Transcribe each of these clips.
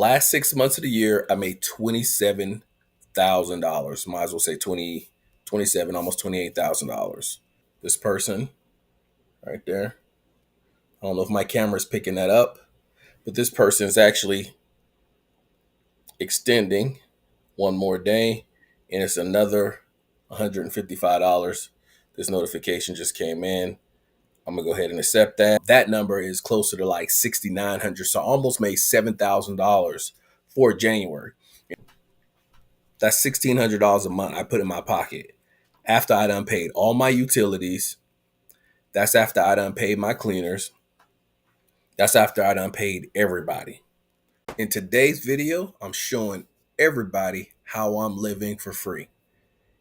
Last 6 months of the year, I made $27,000. Might as well say 27, almost $28,000. This person right there. I don't know if my camera's picking that up, but this person is actually extending one more day, and it's another $155. This notification just came in. I'm gonna go ahead and accept that. That number is closer to like 6,900, so I almost made $7,000 for January. That's $1,600 a month I put in my pocket after I done paid all my utilities. That's after I done paid my cleaners. That's after I done paid everybody. In today's video, I'm showing everybody how I'm living for free.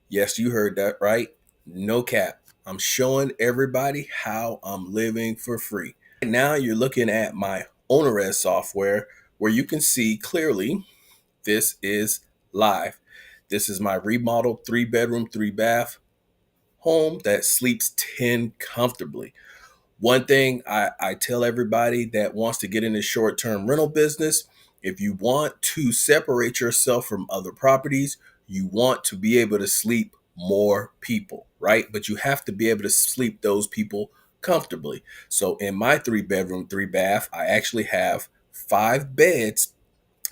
Yes, you heard that right. No cap. I'm showing everybody how I'm living for free. Right now you're looking at my OwnerRez software where you can see clearly this is live. This is my remodeled 3-bedroom, 3-bath home that sleeps 10 comfortably. One thing I tell everybody that wants to get in the short-term rental business, if you want to separate yourself from other properties, you want to be able to sleep more people, right? But you have to be able to sleep those people comfortably. So in my 3-bedroom, 3-bath, I actually have 5 beds,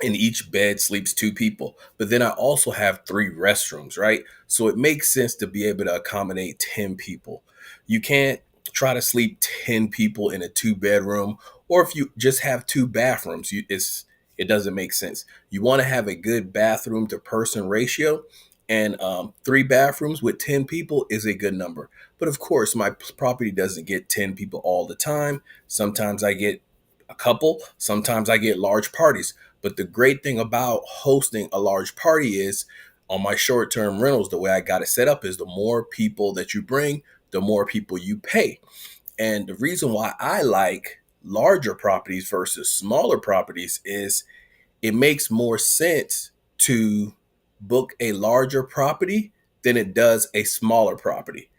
and each bed sleeps 2 people. But then I also have 3 restrooms, right? So it makes sense to be able to accommodate 10 people. You can't try to sleep 10 people in a 2-bedroom, or if you just have 2 bathrooms, it doesn't make sense. You want to have a good bathroom to person ratio, and 3 bathrooms with 10 people is a good number. But of course, my property doesn't get 10 people all the time. Sometimes I get a couple, sometimes I get large parties. But the great thing about hosting a large party is on my short-term rentals, the way I got it set up is the more people that you bring, the more people you pay. And the reason why I like larger properties versus smaller properties is it makes more sense to book a larger property than it does a smaller property.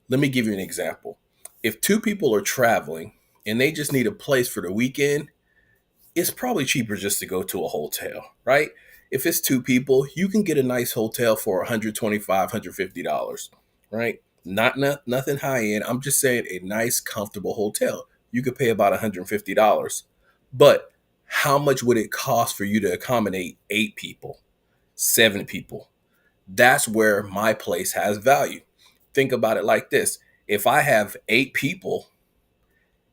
Let me give you an example. If 2 people are traveling and they just need a place for the weekend, it's probably cheaper just to go to a hotel, right? If it's 2 people, you can get a nice hotel for $125, $150, right? Nothing high end. I'm just saying a nice, comfortable hotel. You could pay about $150. But how much would it cost for you to accommodate 8 people, 7 people? That's where my place has value. Think about it like this. If I have 8 people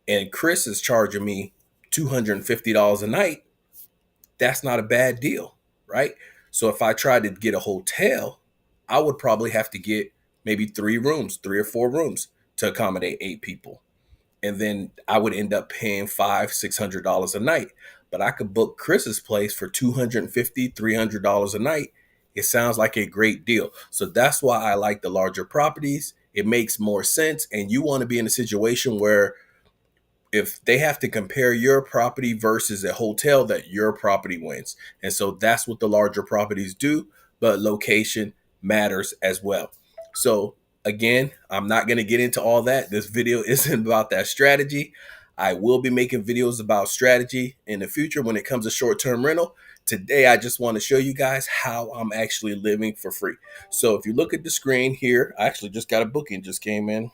and Chris is charging me $250 a night, that's not a bad deal, right? So if I tried to get a hotel, I would probably have to get maybe 3 rooms, 3 or 4 rooms to accommodate 8 people. And then I would end up paying $500, $600 a night. But I could book Chris's place for $250, $300 a night. It sounds like a great deal. So that's why I like the larger properties. It makes more sense. And you want to be in a situation where if they have to compare your property versus a hotel, that your property wins. And so that's what the larger properties do, but location matters as well. So again, I'm not going to get into all that. This video isn't about that strategy. I will be making videos about strategy in the future when it comes to short-term rental. Today, I just want to show you guys how I'm actually living for free. So if you look at the screen here, I actually just got a booking, just came in.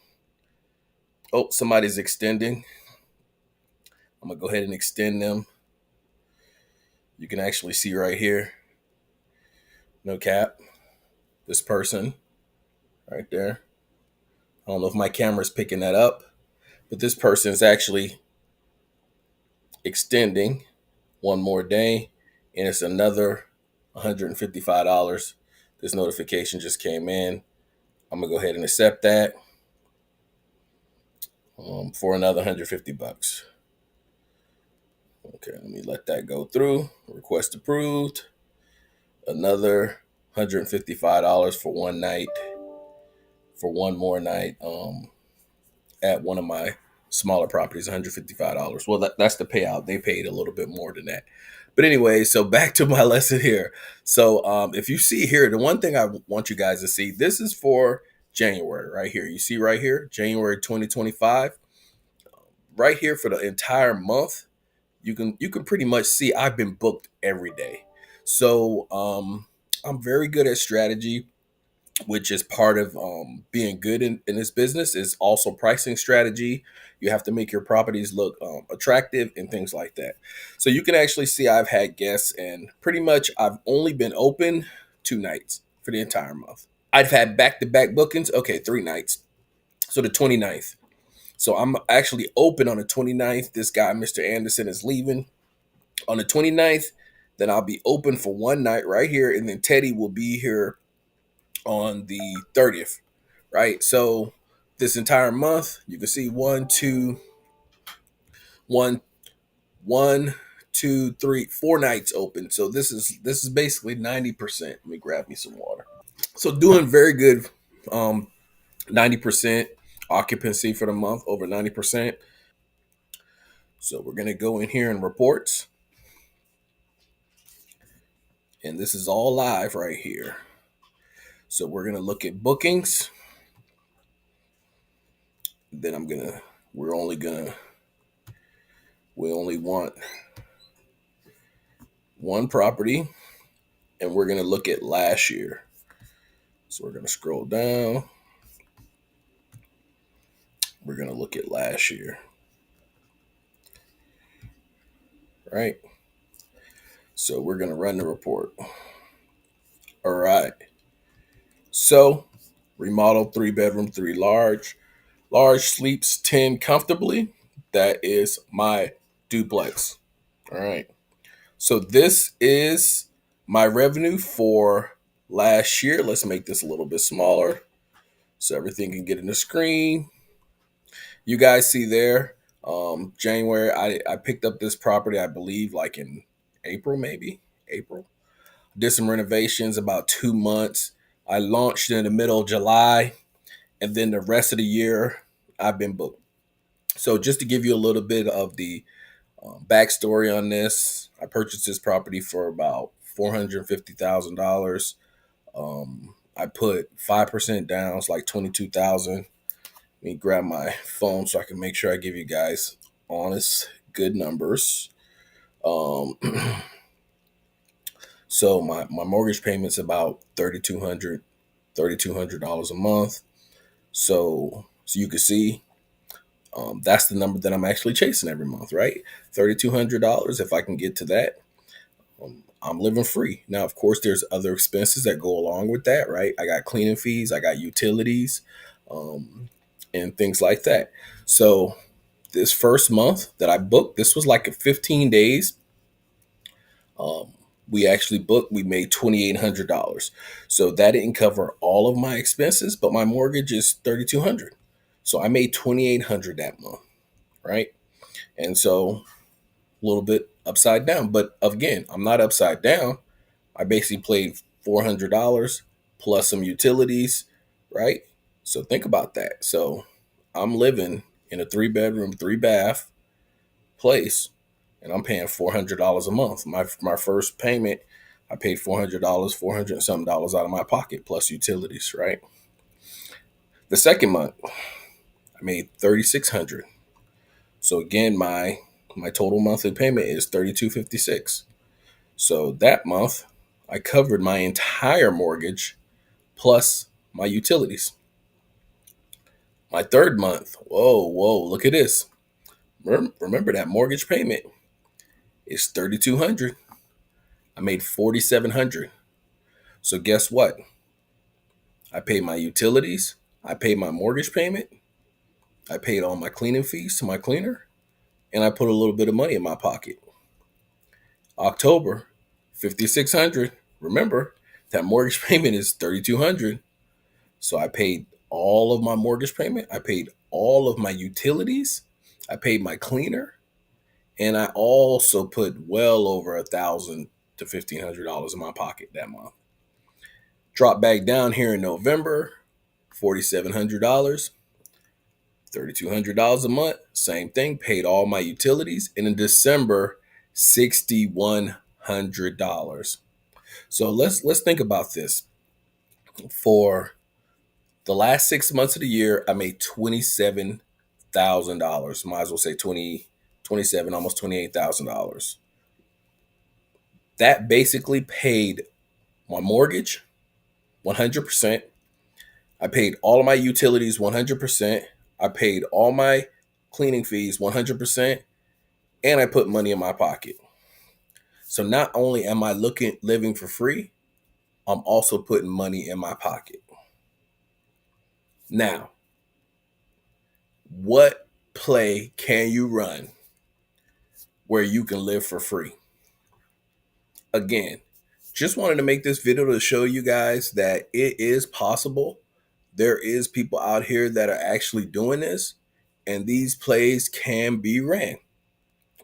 Oh, somebody's extending. I'm gonna go ahead and extend them. You can actually see right here, no cap, this person right there. I don't know if my camera's picking that up, but this person is actually extending one more day, and it's another $155. This notification just came in. I'm gonna go ahead and accept that for another 150 bucks. Okay, let me let that go through. Request approved. Another $155 for one night, for one more night at one of my smaller properties, $155. Well, that's the payout. They paid a little bit more than that. But anyway, so back to my lesson here. So if you see here, the one thing I want you guys to see, this is for January right here. You see right here, January 2025. Right here for the entire month, you can pretty much see I've been booked every day. So I'm very good at strategy, which is part of being good in this business, is also pricing strategy. You have to make your properties look attractive and things like that. So you can actually see I've had guests, and pretty much I've only been open 2 nights for the entire month. I've had back-to-back bookings. Okay, 3 nights. So the 29th. So I'm actually open on the 29th. This guy, Mr. Anderson, is leaving on the 29th. Then I'll be open for one night right here. And then Teddy will be here on the 30th, right? So this entire month, you can see one, one, two, three, 4 nights open. So this is basically 90%. Let me grab me some water. So doing very good. 90% occupancy for the month, over 90%. So we're gonna go in here and reports. And this is all live right here. So we're gonna look at bookings. Then we're only gonna, we only want one property, and we're gonna look at last year. So we're gonna scroll down. We're gonna look at last year, right? So we're gonna run the report. All right. So remodel, 3 bedroom, 3 large. Large sleeps 10 comfortably. That is my duplex. All right. So this is my revenue for last year. Let's make this a little bit smaller so everything can get in the screen. You guys see there, January, I picked up this property, I believe, like in April, maybe April. Did some renovations about 2 months. I launched in the middle of July, and then the rest of the year I've been booked. So just to give you a little bit of the backstory on this, I purchased this property for about $450,000. I put 5% down, it's like 22,000. Let me grab my phone so I can make sure I give you guys honest, good numbers. Um, so my mortgage payment's about $3,200 a month. So you can see that's the number that I'm actually chasing every month, right? $3,200. If I can get to that, I'm living free. Now, of course, there's other expenses that go along with that, right? I got cleaning fees, I got utilities, and things like that. So this first month that I booked, this was like 15 days. Um, we actually booked, we made $2,800. So that didn't cover all of my expenses, but my mortgage is $3,200. So I made $2,800 that month, right? And so a little bit upside down. But again, I'm not upside down. I basically paid $400 plus some utilities, right? So think about that. So I'm living in a 3 bedroom, 3 bath place, and I'm paying $400 a month. My first payment, I paid $400, 400 and something dollars out of my pocket plus utilities, right? The second month, I made 3,600. So again, my total monthly payment is 3,256. So that month, I covered my entire mortgage plus my utilities. My third month, whoa, look at this. Remember that mortgage payment is 3,200. I made 4,700. So guess what? I paid my utilities, I paid my mortgage payment, I paid all my cleaning fees to my cleaner, and I put a little bit of money in my pocket. October, 5,600. Remember, that mortgage payment is 3,200. So I paid all of my mortgage payment, I paid all of my utilities, I paid my cleaner, and I also put well over $1,000 to $1,500 in my pocket that month. Dropped back down here in November, $4,700, $3,200 a month. Same thing, paid all my utilities. And in December, $6,100. So let's think about this. For the last 6 months of the year, I made $27,000. Might as well say 20, 27, almost $28,000. That basically paid my mortgage 100%. I paid all of my utilities 100%. I paid all my cleaning fees 100%, and I put money in my pocket. So not only am I living for free, I'm also putting money in my pocket. Now, what play can you run where you can live for free? Again, just wanted to make this video to show you guys that it is possible. There is people out here that are actually doing this, and these plays can be ran,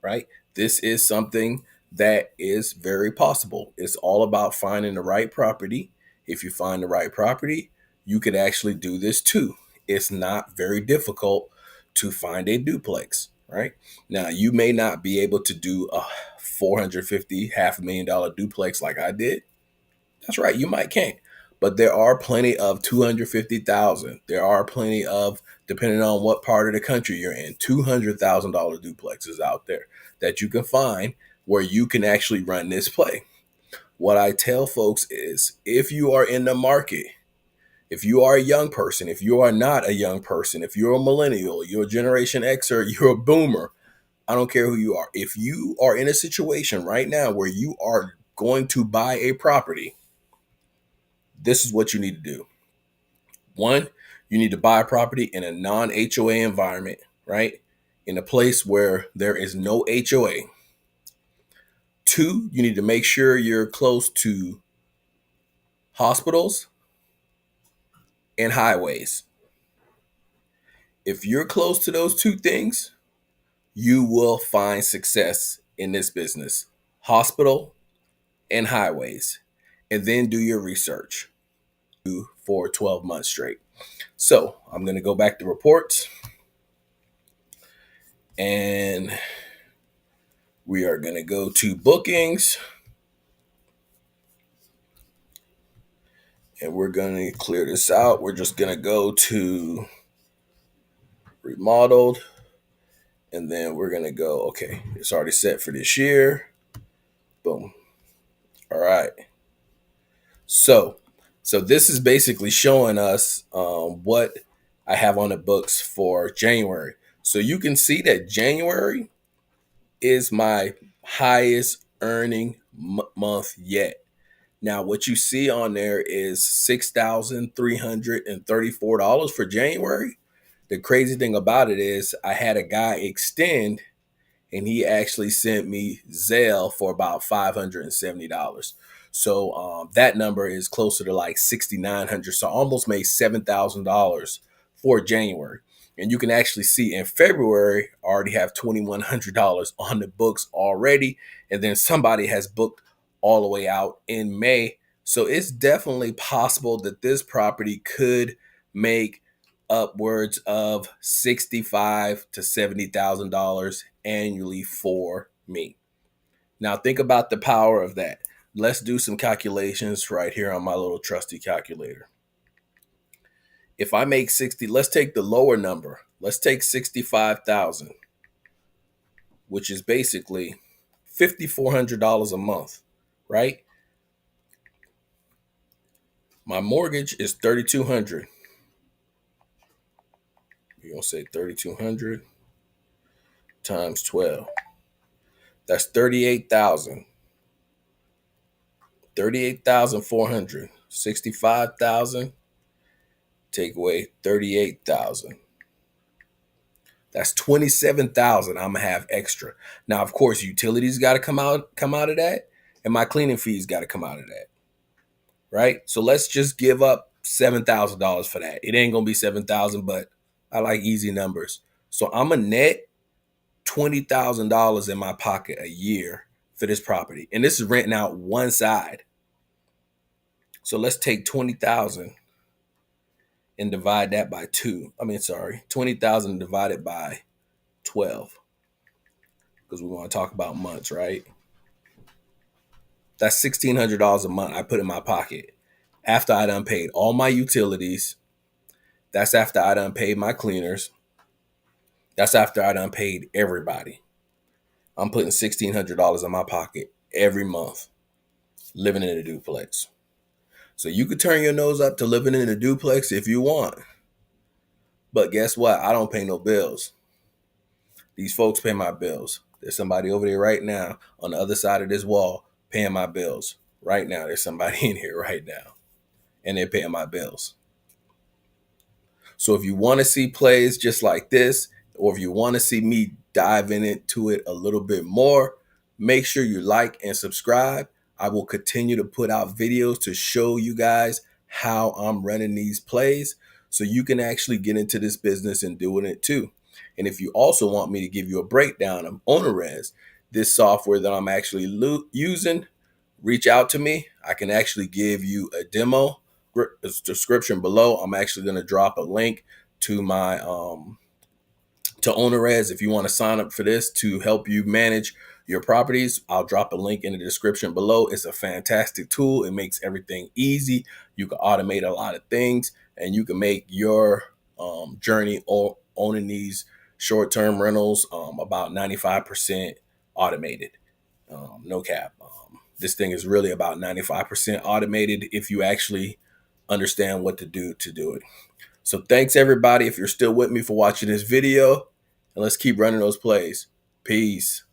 right? This is something that is very possible. It's all about finding the right property. If you find the right property, you could actually do this too. It's not very difficult to find a duplex, right? Now, you may not be able to do a 450, $500,000 duplex like I did. That's right, you might can't. But there are plenty of 250,000. There are plenty of, depending on what part of the country you're in, $200,000 duplexes out there that you can find where you can actually run this play. What I tell folks is, if you are in the market, if you are a young person, if you are not a young person, if you're a millennial, you're a Generation X, or you're a boomer, I don't care who you are. If you are in a situation right now where you are going to buy a property, this is what you need to do. One, you need to buy a property in a non-HOA environment, right? In a place where there is no HOA. Two, you need to make sure you're close to hospitals and highways. If you're close to those two things, you will find success in this business. Hospital and highways. And then do your research for 12 months straight. So I'm going to go back to reports, and we are going to go to bookings, and we're going to clear this out. We're just going to go to remodeled, and then we're going to go, okay, it's already set for this year. Boom. All right. So this is basically showing us what I have on the books for January. So you can see that January is my highest earning month yet. Now, what you see on there is $6,334 for January. The crazy thing about it is I had a guy extend, and he actually sent me Zelle for about $570. So that number is closer to like $6,900. So I almost made $7,000 for January. And you can actually see in February, I already have $2,100 on the books already. And then somebody has booked all the way out in May. So it's definitely possible that this property could make upwards of $65,000 to $70,000 annually for me. Now think about the power of that. Let's do some calculations right here on my little trusty calculator. If I make 60, let's take the lower number. Let's take 65,000, which is basically $5,400 a month, right? My mortgage is $3,200. You're gonna say 3,200 times 12. That's 38,000. 38,400. 65,000. Take away 38,000. That's 27,000 I'm gonna have extra. Now, of course, utilities got to come out of that, and my cleaning fees got to come out of that. Right? So let's just give up $7,000 for that. It ain't gonna be 7,000, but I like easy numbers. So I'm a net $20,000 in my pocket a year for this property. And this is renting out one side. So let's take 20,000 and divide that by 20,000 divided by 12. Because we want to talk about months, right? That's $1,600 a month I put in my pocket after I done paid all my utilities. That's after I done paid my cleaners. That's after I done paid everybody. I'm putting $1,600 in my pocket every month living in a duplex. So you could turn your nose up to living in a duplex if you want. But guess what? I don't pay no bills. These folks pay my bills. There's somebody over there right now on the other side of this wall paying my bills. Right now, there's somebody in here right now, and they're paying my bills. So if you want to see plays just like this, or if you want to see me dive into it a little bit more, make sure you like and subscribe. I will continue to put out videos to show you guys how I'm running these plays so you can actually get into this business and doing it too. And if you also want me to give you a breakdown of OwnerRez, this software that I'm actually using, reach out to me. I can actually give you a demo. Description below. I'm actually going to drop a link to my to OwnerRez if you want to sign up for this to help you manage your properties. I'll drop a link in the description below. It's a fantastic tool. It makes everything easy. You can automate a lot of things, and you can make your journey owning these short-term rentals about 95% automated. No cap. This thing is really about 95% automated if you actually understand what to do it. So thanks everybody if you're still with me for watching this video, and let's keep running those plays. Peace.